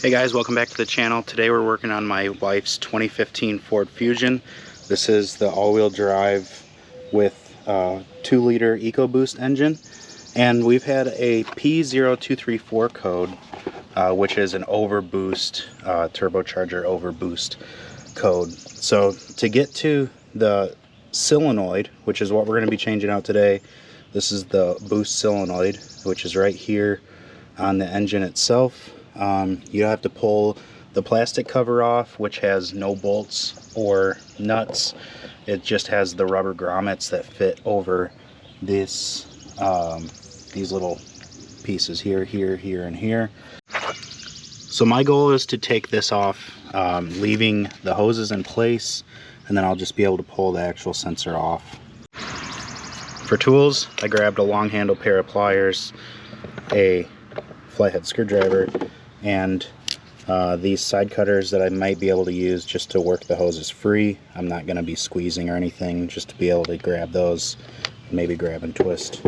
Hey guys, welcome back to the channel. Today we're working on my wife's 2015 Ford Fusion. This is the all-wheel drive with 2-liter Ecoboost engine, and we've had a P0234 code, which is an overboost, turbocharger overboost code. So to get to the solenoid, which is what we're going to be changing out today, this is the boost solenoid, which is right here on the engine itself. You have to pull the plastic cover off, which has no bolts or nuts. It just has the rubber grommets that fit over this, these little pieces here, here, and here. So my goal is to take this off, leaving the hoses in place, and then I'll just be able to pull the actual sensor off. For tools, I grabbed a long handle pair of pliers, a flathead screwdriver, and these side cutters that I might be able to use just to work the hoses free. I'm not going to be squeezing or anything, just to be able to grab those, maybe grab and twist.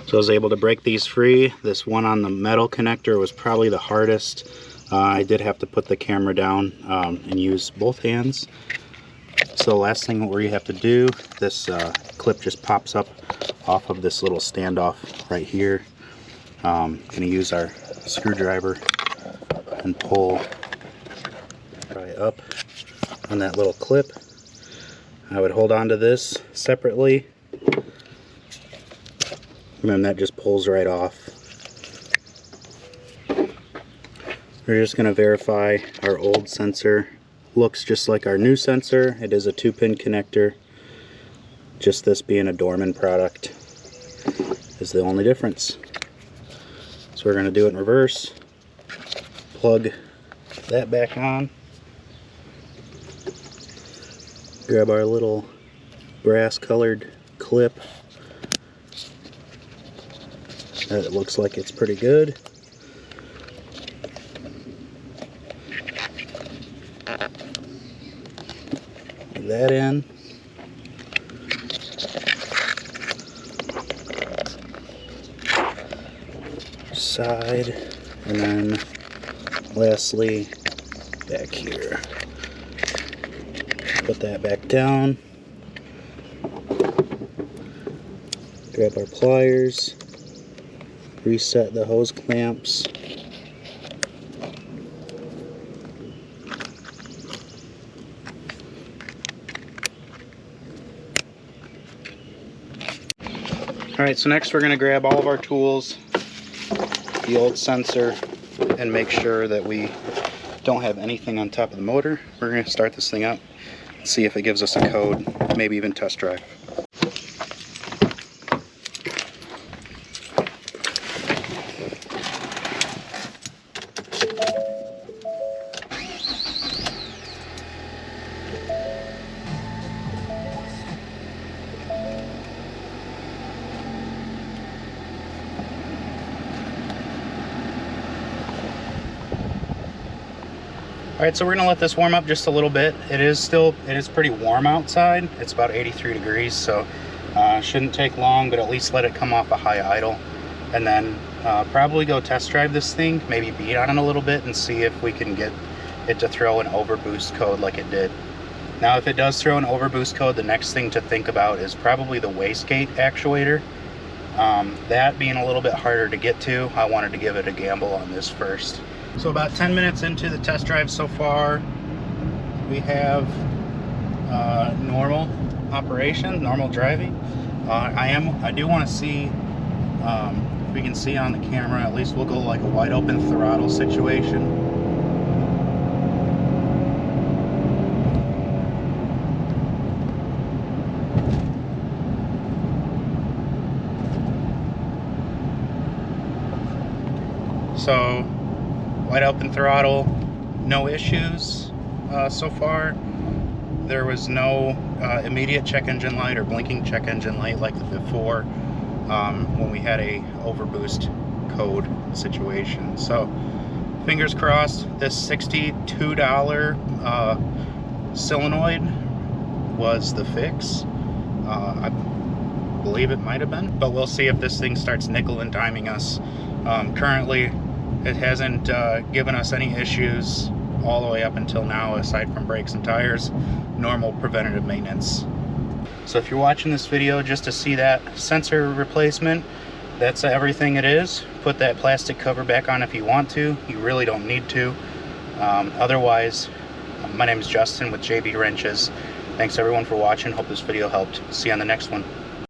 So I was able to break these free. This one on the metal connector was probably the hardest. I did have to put the camera down and use both hands. So the last thing where you have to do, this clip just pops up off of this little standoff right here. Going to use our screwdriver and pull right up on that little clip. I would hold on to this separately, and then that just pulls right off. We're just going to verify our old sensor looks just like our new sensor. It is a 2-pin connector. Just this being a Dorman product is the only difference. So we're going to do it in reverse. Plug that back on. Grab our little brass colored clip. It looks like it's pretty good. Put that in. Side, and then lastly back here. Put that back down. Grab our pliers. Reset the hose clamps. Alright, so next we're going to grab all of our tools, the old sensor, and make sure that we don't have anything on top of the motor. We're going to start this thing up, see if it gives us a code, maybe even test drive. Alright, so we're going to let this warm up just a little bit. It is pretty warm outside. It's about 83 degrees, so shouldn't take long, but at least let it come off a high idle. And then probably go test drive this thing, maybe beat on it a little bit and see if we can get it to throw an overboost code like it did. Now if it does throw an overboost code, the next thing to think about is probably the wastegate actuator. That being a little bit harder to get to, I wanted to give it a gamble on this first. So about 10 minutes into the test drive so far, we have normal operation, normal driving. I do want to see if we can see on the camera. At least we'll go like a wide open throttle situation. So wide open throttle, no issues so far. There was no immediate check engine light or blinking check engine light like before when we had a overboost code situation. So fingers crossed, this $62 solenoid was the fix. I believe it might have been, but we'll see if this thing starts nickel and diming us. Currently, it hasn't given us any issues all the way up until now, aside from brakes and tires. Normal preventative maintenance. So if you're watching this video just to see that sensor replacement, that's everything it is. Put that plastic cover back on if you want to. You really don't need to. Otherwise, my name is Justin with JB Wrenches. Thanks everyone for watching. Hope this video helped. See you on the next one.